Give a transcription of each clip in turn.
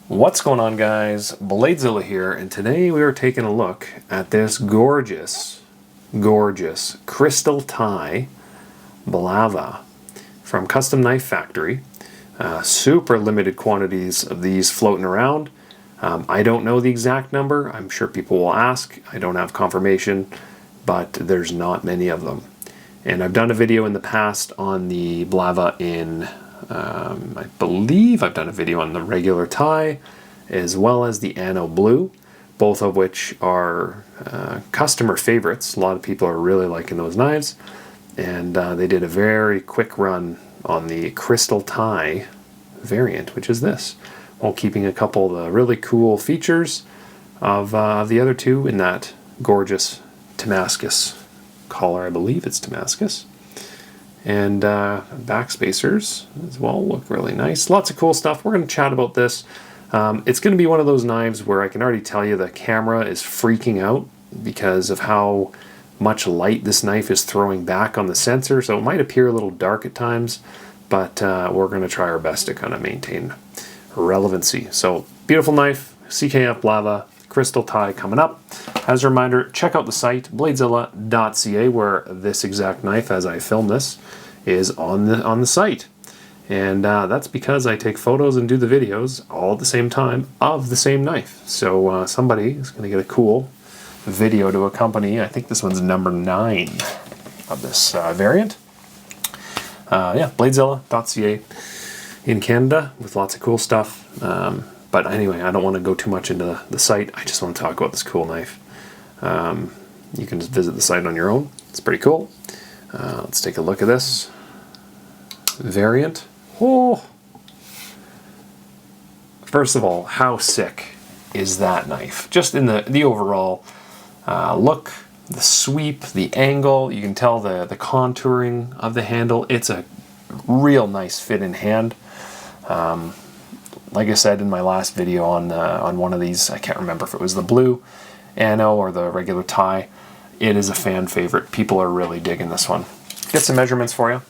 What's going on, guys? BladeZilla here, and today we are taking a look at this gorgeous crystal tie Blava from Custom Knife Factory. Super limited quantities of these floating around. I don't know the exact number. I'm sure people will ask. I don't have confirmation, but there's not many of them. And I've done a video in the past on the Blava in I believe I've done a video on the regular tie as well as the Anno Blue, both of which are customer favorites. A lot of people are really liking those knives, and they did a very quick run on the crystal tie variant, which is this, while keeping a couple of the really cool features of the other two in that gorgeous Damascus collar. I believe it's Damascus. And back spacers as well look really nice. Lots of cool stuff. We're going to chat about this. It's going to be one of those knives where I can already tell you the camera is freaking out because of how much light this knife is throwing back on the sensor. So it might appear a little dark at times, but we're going to try our best to kind of maintain relevancy. So beautiful knife, CKF Blava, crystal tie coming up. As a reminder, check out the site BladeZilla.ca, where this exact knife, as I film this, is on the site. And that's because I take photos and do the videos all at the same time of the same knife. So somebody is going to get a cool video to accompany. I think this one's number 9 of this variant. Yeah, BladeZilla.ca in Canada with lots of cool stuff. But anyway, I don't want to go too much into the site. I just want to talk about this cool knife. You can just visit the site on your own. It's pretty cool. Let's take a look at this variant. Oh! First of all, how sick is that knife? Just in the overall look, the sweep, the angle. You can tell the contouring of the handle. It's a real nice fit in hand. Like I said in my last video on one of these, I can't remember if it was the blue Anno or the regular tie, it is a fan favorite. People are really digging this one. Get some measurements for you.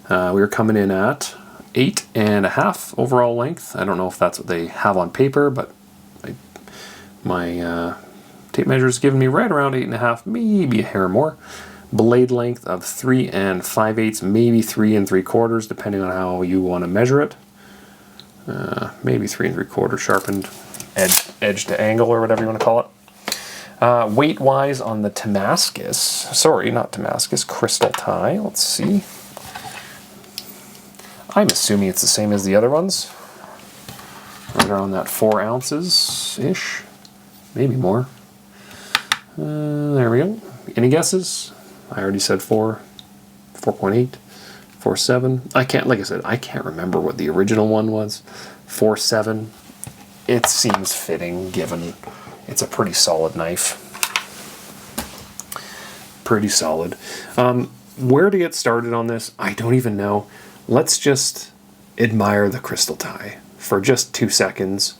We were coming in at 8.5 overall length. I don't know if that's what they have on paper, but my tape measure is giving me right around 8.5, maybe a hair more. Blade length of 3 5/8, maybe 3 3/4, depending on how you want to measure it. Maybe 3 3/4 sharpened edge to angle, or whatever you want to call it. Weight-wise on the Damascus, sorry, not Damascus, crystal tie, let's see. I'm assuming it's the same as the other ones. Right around that 4 ounces-ish, maybe more. There we go. Any guesses? I already said 4, 4.8. 4.7. I can't, like I said, I can't remember what the original one was. 4.7. It seems fitting given it's a pretty solid knife. Pretty solid. Where to get started on this, I don't even know. Let's just admire the crystal tie for just 2 seconds.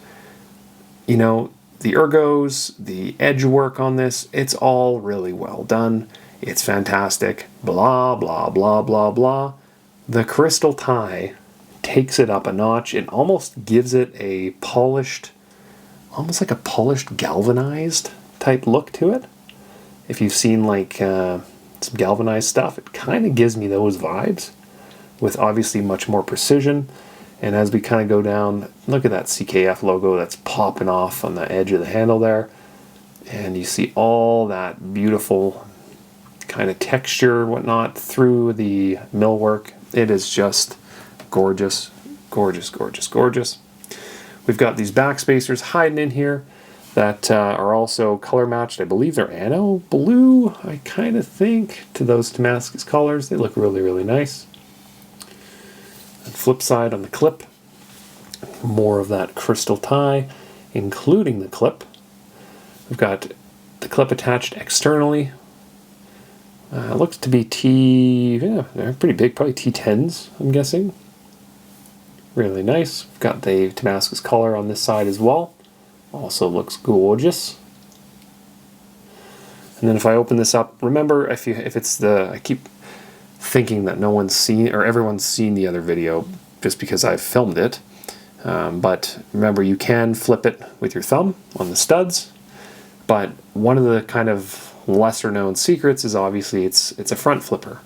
You know, the ergos, the edge work on this, it's all really well done. It's fantastic. Blah, blah, blah, blah, blah. The crystal tie takes it up a notch. It almost gives it a polished, almost like a polished galvanized type look to it. If you've seen like some galvanized stuff, it kind of gives me those vibes with obviously much more precision. And as we kind of go down, look at that CKF logo that's popping off on the edge of the handle there. And you see all that beautiful kind of texture, whatnot, through the millwork. It is just gorgeous, gorgeous, gorgeous, gorgeous. We've got these back spacers hiding in here that are also color matched. I believe they're Anno Blue, I kind of think, to those Damascus colors. They look really, really nice. And flip side on the clip, more of that crystal tie, including the clip. We've got the clip attached externally. Looks to be yeah, they're pretty big, probably T10s, I'm guessing. Really nice. We've got the Damascus color on this side as well. Also looks gorgeous. And then if I open this up, remember if it's the, I keep thinking that no one's seen, or everyone's seen the other video just because I've filmed it. But remember, you can flip it with your thumb on the studs. But one of the kind of lesser known secrets is obviously it's a front flipper.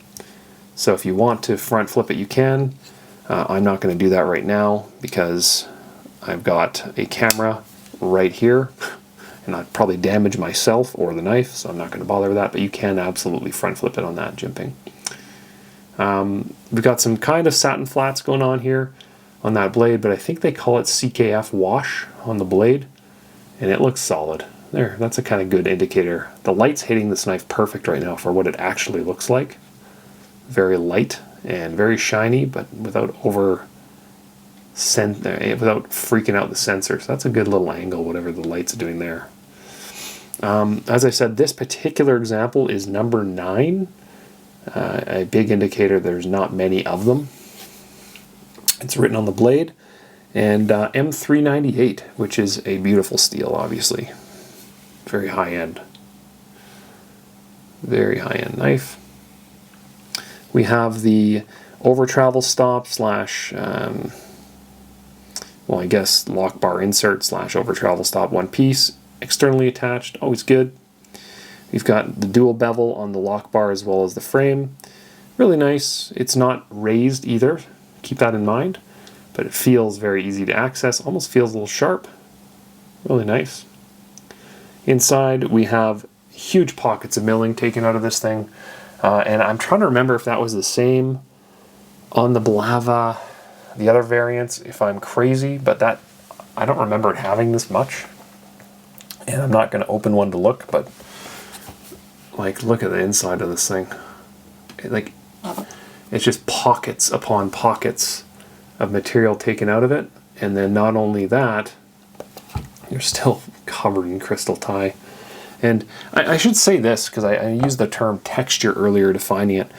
So if you want to front flip it, you can. I'm not going to do that right now because I've got a camera right here and I'd probably damage myself or the knife, so I'm not going to bother with that, but you can absolutely front flip it on that jimping. We've got some kind of satin flats going on here on that blade, but I think they call it CKF wash on the blade, and it looks solid. There, that's a kind of good indicator. The light's hitting this knife perfect right now for what it actually looks like. Very light and very shiny, but without without freaking out the sensor. So that's a good little angle, whatever the light's doing there. As I said, this particular example is number 9. A big indicator there's not many of them. It's written on the blade. And M398, which is a beautiful steel, obviously. Very high-end. Very high-end knife. We have the over travel stop slash, well, I guess lock bar insert slash over travel stop one piece, externally attached, always good. We've got the dual bevel on the lock bar as well as the frame. Really nice. It's not raised either, keep that in mind, but it feels very easy to access, almost feels a little sharp. Really nice. Inside we have huge pockets of milling taken out of this thing. And I'm trying to remember if that was the same on the Blava, the other variants, if I'm crazy, but that I don't remember it having this much. And I'm not going to open one to look, but like, look at the inside of this thing. It's just pockets upon pockets of material taken out of it. And then not only that, you're still covered in crystal tie. And I should say this, because I used the term texture earlier defining it.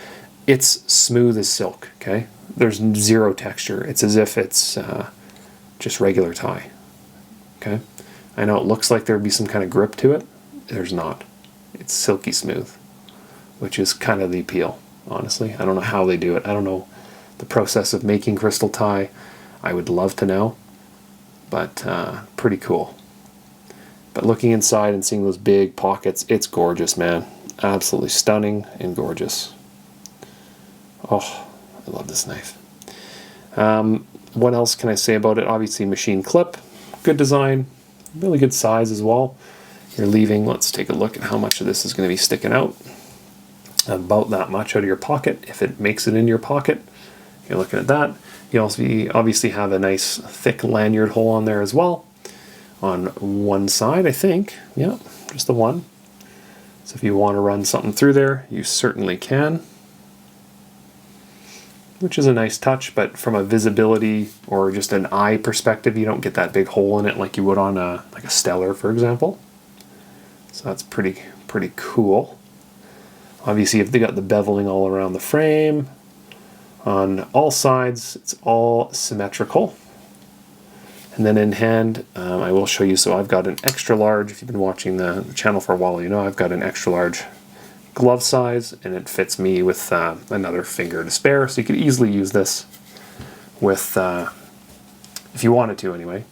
It's smooth as silk, okay? There's zero texture. It's as if it's just regular tie, okay? I know it looks like there'd be some kind of grip to it. There's not. It's silky smooth, which is kind of the appeal, honestly. I don't know how they do it. I don't know the process of making crystal tie. I would love to know, but pretty cool. But looking inside and seeing those big pockets, it's gorgeous, man. Absolutely stunning and gorgeous. Oh, I love this knife. What else can I say about it? Obviously, machine clip, good design, really good size as well. You're leaving, let's take a look at how much of this is going to be sticking out. About that much out of your pocket, if it makes it in your pocket. You're looking at that. You also obviously have a nice thick lanyard hole on there as well. On one side, I think. Yeah, just the one. So if you want to run something through there, you certainly can. Which is a nice touch, but from a visibility or just an eye perspective, you don't get that big hole in it like you would on like a Stellar, for example. So that's pretty cool. Obviously, if they got the beveling all around the frame, on all sides, it's all symmetrical. And then in hand, I will show you, so I've got an extra large. If you've been watching the channel for a while, you know I've got an extra large glove size, and it fits me with another finger to spare, so you could easily use this with, if you wanted to anyway,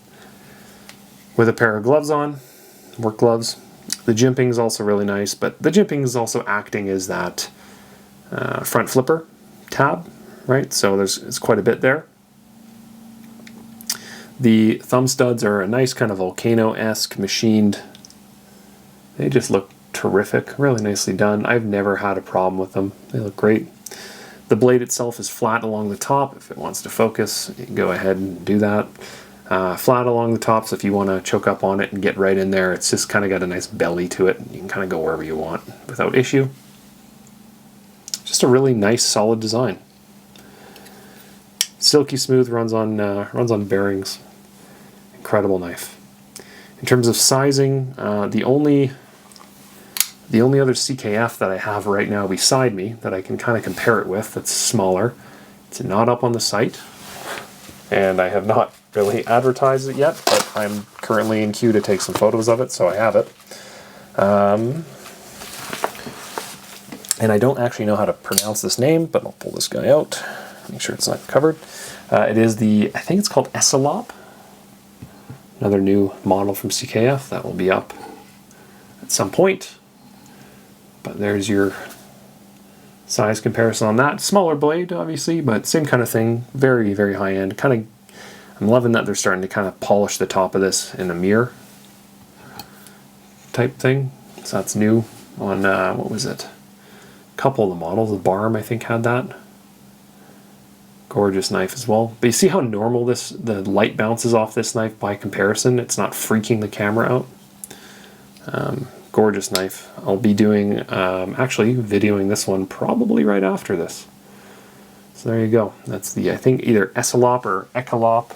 with a pair of gloves on, work gloves. The jimping is also really nice, but the jimping is also acting as that front flipper tab, right? So there's quite a bit there. The thumb studs are a nice kind of volcano-esque machined. They just look terrific, really nicely done. I've never had a problem with them. They look great. The blade itself is flat along the top. If it wants to focus, you can go ahead and do that. Flat along the top, so if you want to choke up on it and get right in there, it's just kind of got a nice belly to it. You can kind of go wherever you want without issue. Just a really nice, solid design. Silky smooth, runs on bearings. Incredible knife. In terms of sizing, the only other CKF that I have right now beside me that I can kind of compare it with that's smaller, it's not up on the site, and I have not really advertised it yet, but I'm currently in queue to take some photos of it, so I have it. And I don't actually know how to pronounce this name, but I'll pull this guy out, make sure it's not covered. It is I think it's called Essilop, Another new model from CKF that will be up at some point. But there's your size comparison on that. Smaller blade, obviously, but same kind of thing. Very, very high end. Kind of, I'm loving that they're starting to kind of polish the top of this in a mirror type thing. So that's new on, what was it? A couple of the models. The Barm, I think, had that. Gorgeous knife as well. But you see how normal the light bounces off this knife by comparison? It's not freaking the camera out. Gorgeous knife. I'll be doing, actually videoing this one probably right after this. So there you go. That's the, I think, either Essilop or Echolop.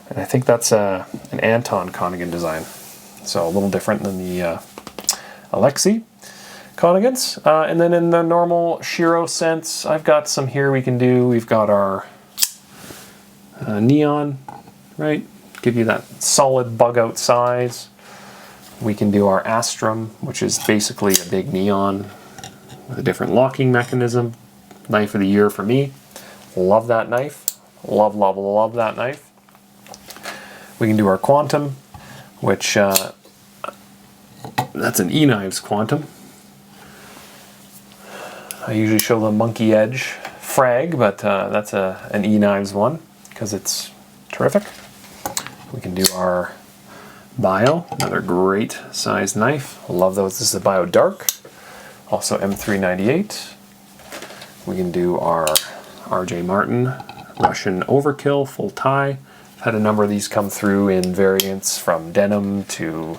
And I think that's an Anton Connigan design. So a little different than the Alexi Connigans. And then in the normal Shiro sense, I've got some here we can do. We've got our neon, right? Give you that solid bug out size. We can do our Astrum, which is basically a big neon with a different locking mechanism. Knife of the year for me. Love that knife. Love, love, love that knife. We can do our Quantum, which that's an E-Knives Quantum. I usually show the Monkey Edge frag, but that's an E-Knives one because it's terrific. We can do our Bio, another great size knife. Love those. This is a Bio Dark, also M398. We can do our RJ Martin Russian Overkill full tie. I've had a number of these come through in variants from denim to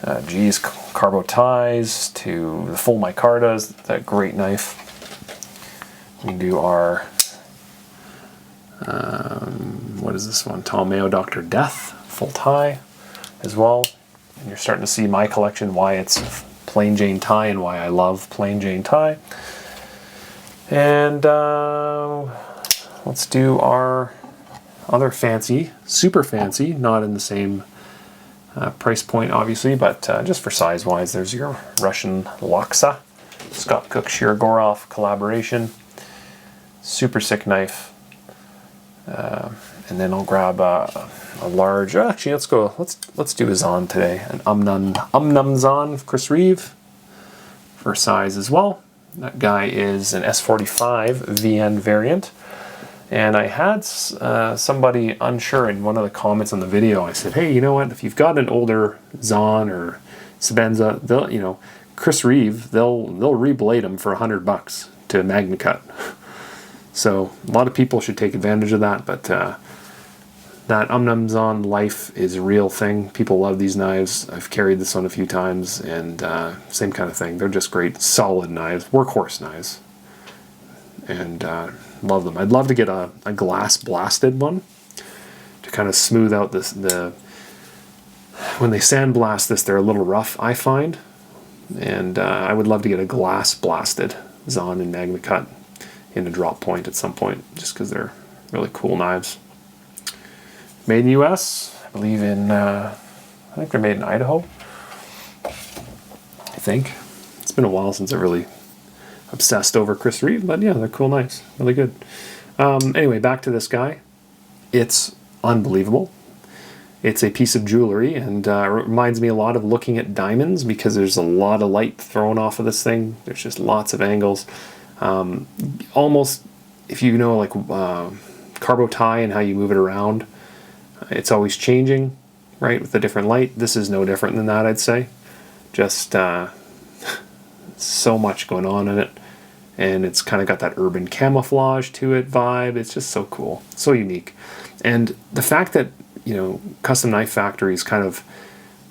carbo ties to the full micartas. That great knife. We can do our what is this one? Tomeo Dr. Death full tie as well. And you're starting to see my collection, why it's plain Jane tie and why I love plain Jane tie. And let's do our other fancy, super fancy, not in the same price point obviously, but just for size wise, there's your Russian Laksa, Scott Cook Shirogorov collaboration. Super sick knife. And then I'll grab a large. Actually, let's do a Zahn today. An Umnum Zahn, Chris Reeve, for size as well. That guy is an S45 VN variant. And I had somebody unsure in one of the comments on the video. I said, hey, you know what? If you've got an older Zahn or Sebenza, they'll, Chris Reeve, they'll reblade them for $100 to Magna Cut. So a lot of people should take advantage of that, but that Umnum Zahn life is a real thing. People love these knives. I've carried this one a few times, and same kind of thing. They're just great, solid knives, workhorse knives, and love them. I'd love to get a glass blasted one to kind of smooth out this. When they sandblast this, they're a little rough, I find, and I would love to get a glass blasted Zahn and Magna Cut in a drop point at some point, just because they're really cool knives. Made in the US, I believe in, I think they're made in Idaho. I think. It's been a while since I really obsessed over Chris Reeve, but yeah, they're cool knives. Really good. Anyway, back to this guy. It's unbelievable. It's a piece of jewelry, and it reminds me a lot of looking at diamonds because there's a lot of light thrown off of this thing. There's just lots of angles. Almost, if you know, like carbo tie and how you move it around, it's always changing, right, with the different light. This is no different than that, I'd say. Just so much going on in it, and it's kind of got that urban camouflage to it vibe. It's just so cool, so unique. And the fact that, Custom Knife Factory is kind of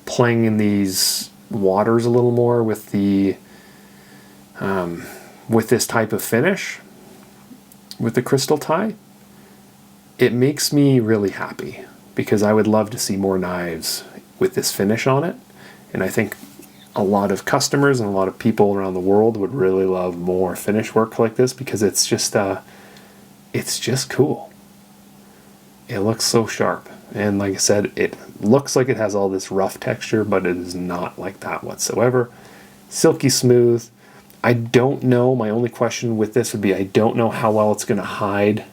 playing in these waters a little more with the with this type of finish, with the crystal tie, it makes me really happy, because I would love to see more knives with this finish on it. And I think a lot of customers and a lot of people around the world would really love more finish work like this, because it's just cool. It looks so sharp. And like I said, it looks like it has all this rough texture, but it is not like that whatsoever. Silky smooth. I don't know, my only question with this would be, I don't know how well it's going to hide,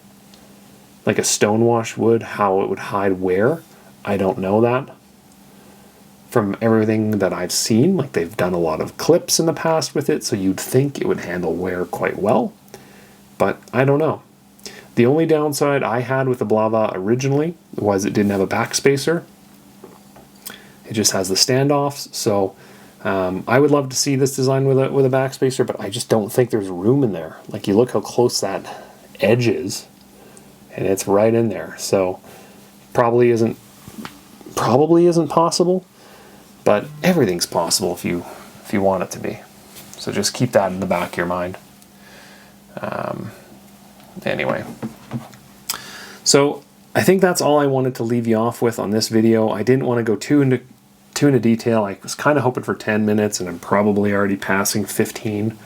like a stonewash would, how it would hide wear. I don't know that. From everything that I've seen, like they've done a lot of clips in the past with it, so you'd think it would handle wear quite well, but I don't know. The only downside I had with the Blava originally was it didn't have a backspacer. It just has the standoffs, so I would love to see this design with a backspacer, but I just don't think there's room in there. Like, you look how close that edge is, and it's right in there, so probably isn't possible. But everything's possible if you want it to be. So just keep that in the back of your mind. Anyway. So I think that's all I wanted to leave you off with on this video. I didn't want to go too into detail. I was kind of hoping for 10 minutes, and I'm probably already passing 15,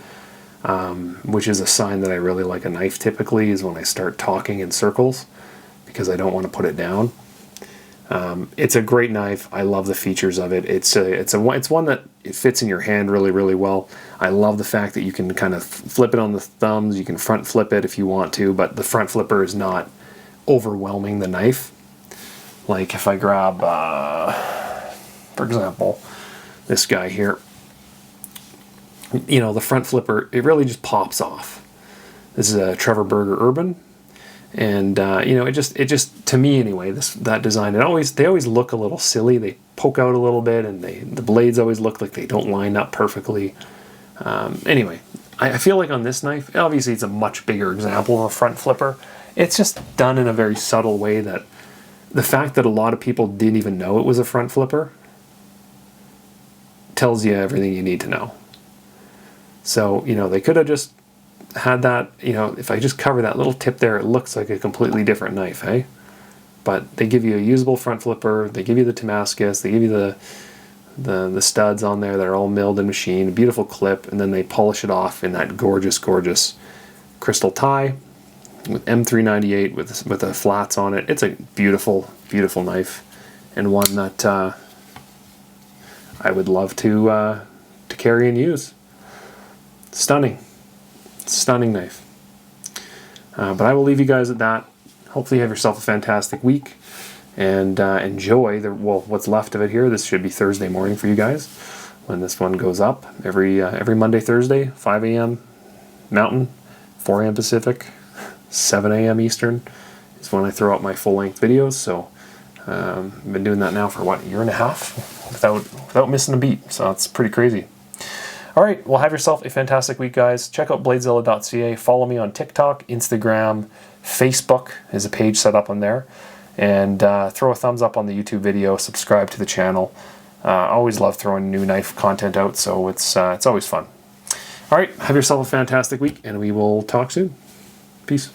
which is a sign that I really like a knife typically, is when I start talking in circles, because I don't want to put it down. It's a great knife. I love the features of it. It's one that it fits in your hand really, really well. I love the fact that you can kind of flip it on the thumbs. You can front flip it if you want to, but the front flipper is not overwhelming the knife. Like if I grab, for example, this guy here, you know, the front flipper, it really just pops off. This is a Trevor Berger Urban. And you know, it just to me anyway, that design, they always look a little silly. They poke out a little bit, and the blades always look like they don't line up perfectly. Anyway, I feel like on this knife, obviously it's a much bigger example of a front flipper. It's just done in a very subtle way that the fact that a lot of people didn't even know it was a front flipper tells you everything you need to know. So, you know, they could have just had that, you know, if I just cover that little tip there, it looks like a completely different knife, eh? But they give you a usable front flipper, they give you the Damascus, they give you the studs on there that are all milled and machined, a beautiful clip, and then they polish it off in that gorgeous, gorgeous crystal tie with M398 with the flats on it. It's a beautiful, beautiful knife, and one that I would love to carry and use. Stunning. Stunning knife. But I will leave you guys at that. Hopefully you have yourself a fantastic week, and enjoy what's left of it here. This should be Thursday morning for you guys when this one goes up. Every Monday, Thursday, 5 a.m. Mountain, 4 a.m. Pacific, 7 a.m. Eastern is when I throw out my full-length videos. So I've been doing that now for what, a year and a half without missing a beat. So it's pretty crazy. All right, well, have yourself a fantastic week, guys. Check out BladeZilla.ca. Follow me on TikTok, Instagram, Facebook is a page set up on there. And throw a thumbs up on the YouTube video. Subscribe to the channel. I always love throwing new knife content out, so it's always fun. All right, have yourself a fantastic week, and we will talk soon. Peace.